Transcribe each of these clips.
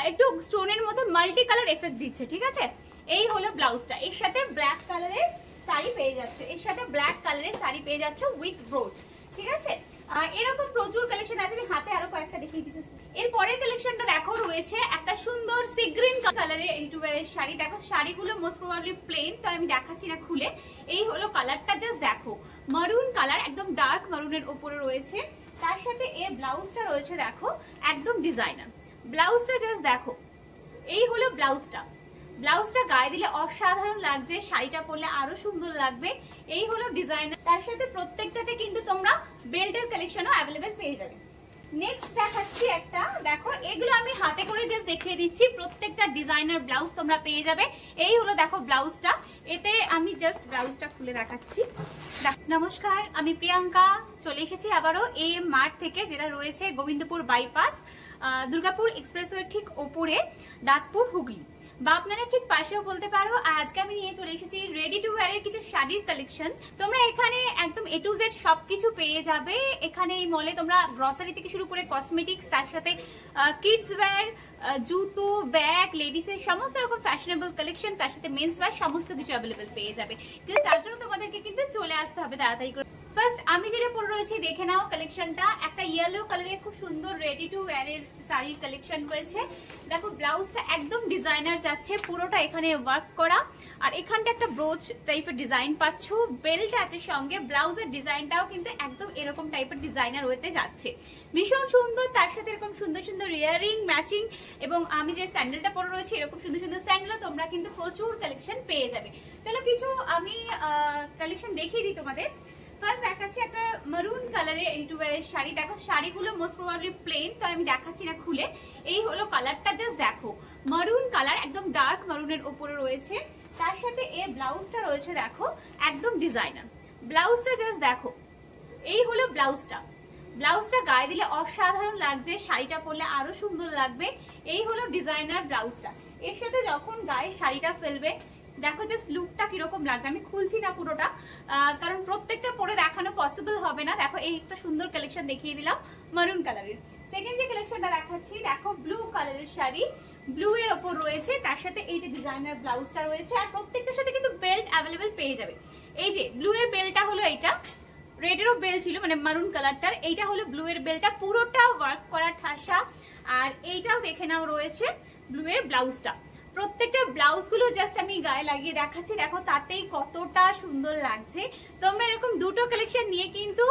একটু স্টোনের মধ্যে মাল্টি কালার এফেক্ট দিচ্ছে, ঠিক আছে। এই হলো ব্লাউজটা, এর সাথে ব্ল্যাক কালারের শাড়ি পেয়ে যাচ্ছে, এর সাথে ব্ল্যাক কালারের শাড়ি পেয়ে যাচ্ছে উইথ ব্রোচ, ঠিক আছে। এরকম প্রচুর কালেকশন আছে, আমি হাতে আরো কয়েকটা দেখিয়ে দিচ্ছি। এর পরের কালেকশনটা দেখো রয়েছে একটা সুন্দর সি গ্রিন কালারের রেডি-টু-ওয়্যার শাড়ি। দেখো শাড়িগুলো মোস্ট প্রবাবলি প্লেন, তো আমি দেখাচ্ছি না খুলে। এই হলো কালারটা, জাস্ট দেখো মারুন কালার, একদম ডার্ক মারুনের উপরে রয়েছে। তার সাথে এর ব্লাউজটা রয়েছে দেখো একদম ডিজাইনার। ব্লাউজটা জাস্ট দেখো, এই হলো ব্লাউজটা। ব্লাউজটা গায়ে দিলে অসাধারণ লাগছে, শাড়িটা পরলে আরো সুন্দর লাগবে। এই হলো ডিজাইনার, তার সাথে প্রত্যেকটাতে কিন্তু তোমরা বেল্টের কালেকশনও অ্যাভেলেবেল পেয়ে যাবে। নেক্সট দেখাচ্ছি একটা, দেখো এগুলো আমি হাতে করে জাস্ট দেখিয়ে দিচ্ছি। প্রত্যেকটা ডিজাইনার ব্লাউজ তোমরা পেয়ে যাবে। এই হলো দেখো ব্লাউজটা, এতে আমি জাস্ট ব্লাউজটা খুলে দেখাচ্ছি। নমস্কার, আমি প্রিয়াঙ্কা, চলে এসেছি আবারও AM মার্ট থেকে, যেটা রয়েছে গোবিন্দপুর বাইপাস, দুর্গাপুর এক্সপ্রেসওয়ের ঠিক ওপরে, দাঁতপুর, হুগলি, বা আপনারা ঠিক পাশেও বলতে পারো। আর আজকে আমি নিয়ে চলে এসেছি রেডি টু ওয়্যারের কিছু শাড়ির কালেকশন। তোমরা এখানে একদম A to Z সবকিছু পেয়ে যাবে। এখানে এই মলে তোমরা গ্রসারি থেকে শুরু করে কসমেটিক্স, তার সাথে কিডস ওয়্যার, জুতো, ব্যাগ, লেডিসের সমস্ত রকম ফ্যাশনেবল কালেকশন, তার সাথে মেন্স ওয়্যার সমস্ত কিছু অ্যাভেলেবেল পেয়ে যাবে। কিন্তু তার জন্য তোমাদেরকে কিন্তু চলে আসতে হবে তাড়াতাড়ি করে। ফার্স্ট আমি যেটা পরে রয়েছি দেখে নাও কালেকশনটা। একটা ইয়েলো কালারের খুব সুন্দর রেডি টু ওয়্যারের শাড়ির কালেকশন রয়েছে। দেখো ব্লাউজটা একদম ডিজাইনার যাচ্ছে, পুরোটা এখানে ওয়ার্ক করা, আর এখানটা একটা ব্রোচ টাইপের ডিজাইন পাচ্ছ। বেল্ট আছে সঙ্গে, ব্লাউজের ডিজাইনটাও কিন্তু একদম এরকম টাইপের ডিজাইনার হতে যাচ্ছে, ভীষণ সুন্দর। তার সাথে এরকম সুন্দর সুন্দর ইয়ারিং ম্যাচিং, এবং আমি যে স্যান্ডেলটা পরে রয়েছে এরকম সুন্দর সুন্দর স্যান্ডেলও তোমরা কিন্তু প্রচুর কালেকশন পেয়ে যাবে। চলো কিছু আমি কালেকশন দেখিয়ে দিই তোমাদের। ফার্স্ট দেখাচ্ছি একটা মারুন কালারের রেডি-টু-ওয়্যারের শাড়ি। দেখো শাড়িগুলো মোস্ট প্রবাবলি প্লেন, তো আমি দেখাচ্ছি না খুলে। এই হলো কালারটা, জাস্ট দেখো মারুন কালার, একদম ডার্ক মারুনের উপরে রয়েছে। তার সাথে এর ব্লাউজটা রয়েছে দেখো একদম ডিজাইনার। ব্লাউজটা জাস্ট দেখো, এই হলো ব্লাউজটা। ব্লাউজটা গায়ে দিলে অসাধারণ লাগছে, শাড়িটা পরলে আরো সুন্দর লাগবে। এই হলো ডিজাইনার ব্লাউজটা। এর সাথে যখন গায়ে শাড়িটা ফেলবে, দেখো জাস্ট লুকটা কিরকম লাগবে। আমি খুলছি না পুরোটা, কারণ প্রত্যেকটা পরে দেখানো পসিবল হবে না। দেখো এই একটা সুন্দর কালেকশন দেখিয়ে দিলাম মারুন কালারের। সেকেন্ড যে কালেকশনটা দেখাচ্ছি, দেখো ব্লু কালারের শাড়ি, ব্লু এর ওপর রয়েছে, তার সাথে এই যে ডিজাইনার ব্লাউজটা রয়েছে, আর প্রত্যেকটার সাথে কিন্তু বেল্ট অ্যাভেলেবেল পেয়ে যাবে। এই যে ব্লু এর বেলটা হলো এইটা, রেডেরও বেল ছিল মানে মারুন কালারটার, এইটা হলো ব্লু এর বেলটা, পুরোটা ওয়ার্ক করা ঠাসা। আর এইটাও দেখে নাও রয়েছে ব্লু এর ব্লাউজটা। প্রত্যেকটা ব্লাউজগুলো জাস্ট আমি গায়ে লাগিয়ে দেখাচ্ছি, দেখো তাতেই কতটা সুন্দর লাগছে। তোমরা এরকম দুটো কালেকশন নিয়ে কিন্তু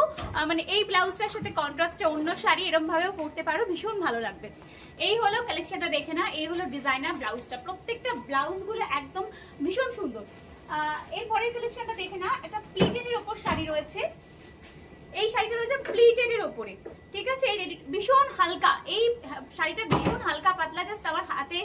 মানে এই ব্লাউজটার সাথে কন্ট্রাস্টে অন্য শাড়ি এরকম ভাবেও পরতে পারো, ভীষণ ভালো লাগবে। এই হলো কালেকশনটা দেখে না, এই হলো ডিজাইনার ব্লাউজটা। প্রত্যেকটা ব্লাউজগুলো একদম ভীষণ সুন্দর। এরপরের কালেকশনটা দেখে না, একটা প্লিটেডের ওপর শাড়ি রয়েছে। এই শাড়িটা রয়েছে প্লিটেডের ওপরে, ঠিক আছে। এই ভীষণ হালকা, এই শাড়িটা ভীষণ হালকা পাতলা, জাস্ট আমার হাতে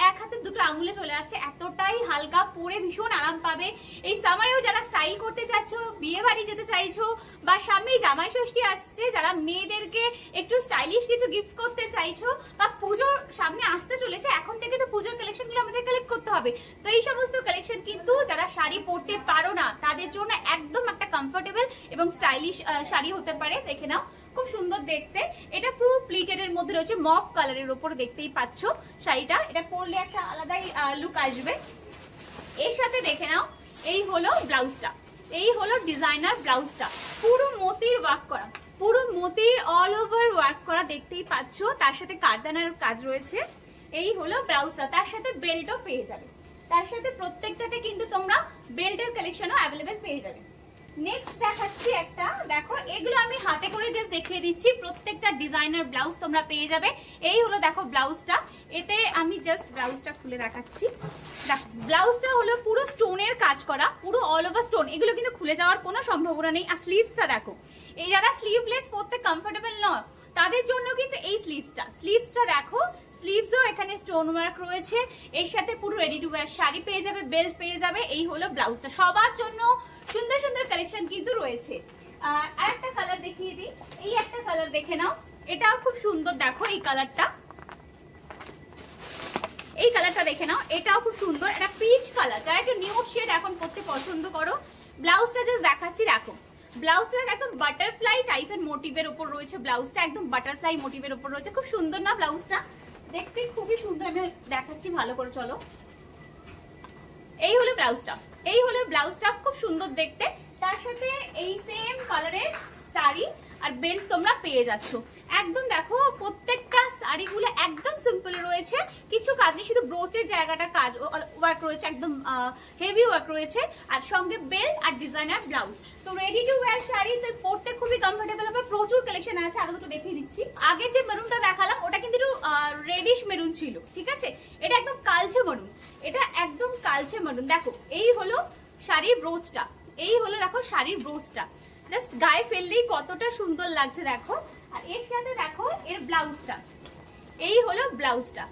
এক হাতে দুটো আঙুলে চলে আসছে, এতটাই হালকা, পরে ভীষণ আরাম পাবে। এই সামারেও যারা স্টাইল করতে চাচ্ছো, বিয়ে বাড়ি যেতে চাইছো, বা সামনে জামাই ষষ্ঠী আসছে, যারা মেয়েদেরকে একটু স্টাইলিশ কিছু গিফট করতে চাইছো, বা পুজোর সামনে আসতে চলেছে, এখন থেকে তো পুজোর কালেকশনগুলো আমাদের কালেক্ট করতে হবে। তো এই সমস্ত কালেকশন কিন্তু যারা শাড়ি পরতে পারো না তাদের জন্য একদম একটা কমফোর্টেবল এবং স্টাইলিশ শাড়ি হতে পারে। দেখে নাও খুব সুন্দর দেখতে, এটা পুরো প্লিটেড এর মধ্যে রয়েছে, মফ কালারের উপর দেখতেই পাচ্ছ শাড়িটা। এটা পরলে একটা আলাদাই লুক আসবে। এর সাথে দেখে নাও এই হলো ব্লাউজটা, এই হলো ডিজাইনার ব্লাউজটা, পুরো মতির ওয়ার্ক করা, পুরো মতির অল ওভার ওয়ার্ক করা দেখতেই পাচ্ছ, তার সাথে কারদানার কাজ রয়েছে। এই হলো ব্লাউজটা, তার সাথে বেল্টও পেয়ে যাবে। তার সাথে প্রত্যেকটাতে কিন্তু তোমরা বেল্টের কালেকশনও অ্যাভেলেবেল পেয়ে যাবে। নেক্সট দেখাচ্ছি একটা, দেখো এগুলো আমি হাতে করে জাস্ট দেখিয়ে দিচ্ছি। প্রত্যেকটা ডিজাইনার ব্লাউজ তোমরা পেয়ে যাবে। এই হলো দেখো ব্লাউজটা, এতে আমি জাস্ট ব্লাউজটা খুলে দেখাচ্ছি। দেখো ব্লাউজটা হলো পুরো স্টোনের কাজ করা, পুরো অল ওভার স্টোন, এগুলো কিন্তু খুলে যাওয়ার কোনো সম্ভাবনা নেই। আর স্লিভসটা দেখো, এই যারা স্লিভলেস পরতে কমফোর্টেবল নয় তাদের জন্য কিন্তু এই স্লিভসটা দেখো, স্লিভসও এখানে স্টোন ওয়ার্ক রয়েছে। এর সাথে পুরো রেডি টু ওয়্যার শাড়ি পেয়ে যাবে, বেল্ট পেয়ে যাবে। এই হলো ব্লাউজটা, সবার জন্য সুন্দর সুন্দর কালেকশন কিন্তু রয়েছে। আর একটা কালার দেখিয়ে দিই, এই একটা কালার দেখে নাও, এটাও খুব সুন্দর। দেখো এই কালারটা, এই কালারটা দেখে নাও, এটাও খুব সুন্দর, এটা পিচ কালার। যারা একটু নিউড শেড এখন পরতে পছন্দ করো, ব্লাউজটা জাস্ট দেখাচ্ছি। দেখো ব্লাউজটা একদম বাটারফ্লাই টাইপের মোটিভের উপর রয়েছে, ব্লাউজটা একদম বাটারফ্লাই মোটিভের উপর রয়েছে, খুব সুন্দর না ব্লাউজটা? দেখতে খুবই সুন্দর। আমি দেখাচ্ছি ভালো করে, চলো। এই হলো ব্লাউজটা, এই হলো ব্লাউজটা, খুব সুন্দর দেখতে। তার সাথে এই সেম কালারের শাড়ি আর বেল্ট তোমরা পেয়ে যাচ্ছ। একদম দেখো প্রত্যেকটা শাড়িগুলো একদম সিম্পল রয়েছে, কিছু কাজ নেই, শুধু ব্রোচের জায়গাটা কাজ ওয়ার্ক রয়েছে, একদম হেভি ওয়ার্ক রয়েছে, আর সঙ্গে বেল্ট আর ডিজাইনার ব্লাউজ। তো রেডি টু ওয়্যার শাড়ি, তো পরতে খুবই কমফোর্টেবল হবে। প্রচুর কালেকশন আছে, আরো দুটো দেখিয়ে দিচ্ছি। আগে যে মেরুনটা দেখালাম ওটা কিন্তু একটু রেডিশ মেরুন ছিল, ঠিক আছে? এটা একদম কালচে মেরুন, এটা একদম কালচে মেরুন। দেখো এই হলো শাড়ির ব্রোচটা, এই হলো দেখো শাড়ির ব্রোচটা, জাস্ট গায়ে ফেললেই কতটা সুন্দর লাগছে দেখো। আর এর সাথে দেখো এর ব্লাউজটা, এই হলো ব্লাউজটা।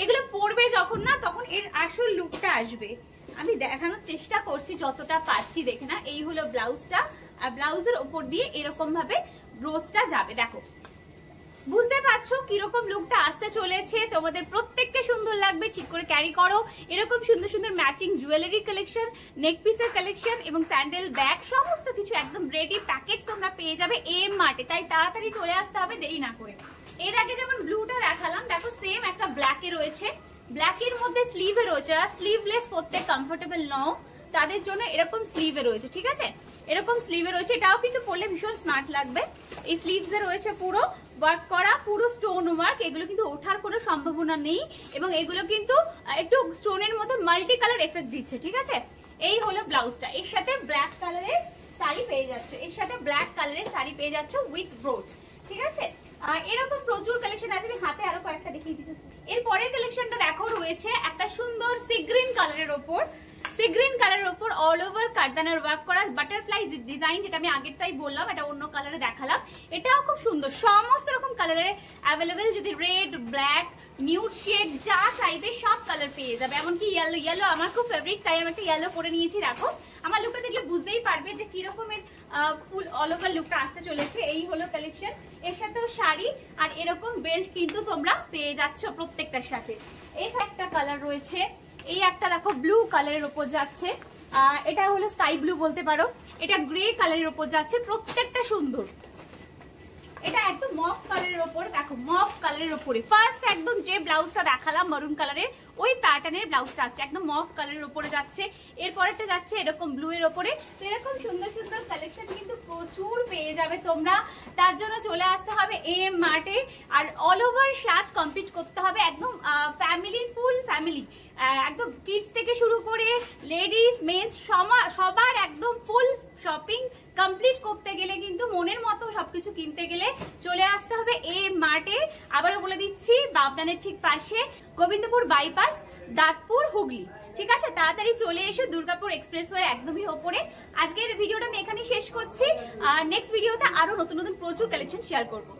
এগুলো পরবে যখন না, তখন এর আসল লুকটা আসবে। আমি দেখানোর চেষ্টা করছি যতটা পারছি, দেখে না। এই হলো ব্লাউজটা, আর ব্লাউজের ওপর দিয়ে এরকম ভাবে ব্রোচটা যাবে। দেখো বুঝতে পারছো কিরকম লুকটা আসতে চলেছে। তোমাদের প্রত্যেককে সুন্দর লাগবে, ঠিক করে ক্যারি করো। এরকম সুন্দর সুন্দর ম্যাচিং জুয়েলারি কালেকশন, নেক পিসের কালেকশন এবং স্যান্ডেল, ব্যাগ, সমস্ত কিছু একদম রেডি প্যাকেজ তোমরা পেয়ে যাবে এম মার্টে। তাই তাড়াতাড়ি চলে আসতে হবে, দেরি না করে। এর আগে যেমন ব্লুটা দেখালাম, দেখো সেম একটা ব্ল্যাকে রয়েছে, ব্ল্যাকের মধ্যে স্লিভে রয়েছে। আর স্লিভলেস পরতে কমফোর্টেবল নও তাদের জন্য এরকম স্লিভে রয়েছে, ঠিক আছে? এরকম স্লিভে রয়েছে, এটাও কিন্তু পরলে ভীষণ স্মার্ট লাগবে। এই স্লিভসে রয়েছে পুরো ওয়ার্ক করা, পুরো স্টোন ওয়ার্ক, এগুলো কিন্তু ওঠার কোনো সম্ভাবনা নেই, এবং এগুলো কিন্তু একটু স্টোনের মধ্যে মাল্টি কালার এফেক্ট দিচ্ছে, ঠিক আছে? এই হলো ব্লাউজটা, এর সাথে ব্ল্যাক কালারের শাড়ি পেয়ে যাচ্ছে, এর সাথে ব্ল্যাক কালারের শাড়ি পেয়ে যাচ্ছ উইথ ব্রোচ, ঠিক আছে? এরকম প্রচুর কালেকশন আছে, আমি হাতে আরো কয়েকটা দেখিয়ে দিচ্ছি। এর পরের কালেকশনটা দেখো রয়েছে একটা সুন্দর সি গ্রিন কালারের ওপর, সি গ্রিন কালারের ওপর অল ওভার কারদানার ওয়ার্ক করা বাটারফ্লাই ডিজাইন, যেটা আমি আগেরটাই বললাম, এটা অন্য কালারে দেখালাম। এটাও খুব সুন্দর, সমস্ত রকম কালারে অ্যাভেলেবেল। যদি রেড, ব্ল্যাক, নিউড শেড যা চাইবে সব কালার পেয়ে যাবে, এমনকি ইয়েলো। ইয়েলো আমার খুব ফেভারিট, তাই আমি একটা ইয়েলো পরে নিয়েছি। দেখো আমার লুকটা দেখলে বুঝতেই পারবে যে কিরকমের ফুল অল ওভার লুকটা আসতে চলেছে। এই হলো কালেকশন, এর সাথেও শাড়ি আর এরকম বেল্ট কিন্তু তোমরা পেয়ে যাচ্ছ প্রত্যেকটার সাথে। এই একটা কালার রয়েছে, এই একটা দেখো ব্লু কালারের উপর যাচ্ছে, এটা হলো স্কাই ব্লু বলতে পারো, এটা গ্রে কালারের উপর যাচ্ছে, প্রত্যেকটা সুন্দর। এটা একদম মফ কালারের উপর, দেখো মফ কালারের উপরে ফার্স্ট একদম যে ব্লাউজটা দেখালাম মারুন কালারের, ওই প্যাটার্নের ব্লাউজটা আসছে, একদম মফ কালারের উপরে যাচ্ছে। এরপরেরটা যাচ্ছে এরকম ব্লু এর উপরে। তো এরকম সুন্দর সুন্দর কালেকশন কিন্তু প্রচুর পেয়ে যাবে তোমরা, তার জন্য চলে আসতে হবে এম মার্টে। আর অল ওভার সাজ কমপ্লিট করতে হবে, একদম ফ্যামিলির, ফুল ফ্যামিলি, একদম কিডস থেকে শুরু করে লেডিস মেন্স সবার একদম ফুল শপিং কমপ্লিট করতে গেলে কিন্তু মনের মতো সবকিছু কিনতে গেলে চলে আসতে হবে এম মার্টে। আবারও বলে দিচ্ছি, বাবনানের ঠিক পাশে, গোবিন্দপুর বাইপাস, দাঁতপুর, হুগলি, ঠিক আছে? তাড়াতাড়ি চলে এসো, দুর্গাপুর এক্সপ্রেসওয়ে একদমই ওপরে। আজকের ভিডিওটা আমি এখানেই শেষ করছি, আর নেক্সট ভিডিওতে আরো নতুন নতুন প্রচুর কালেকশন শেয়ার করবো।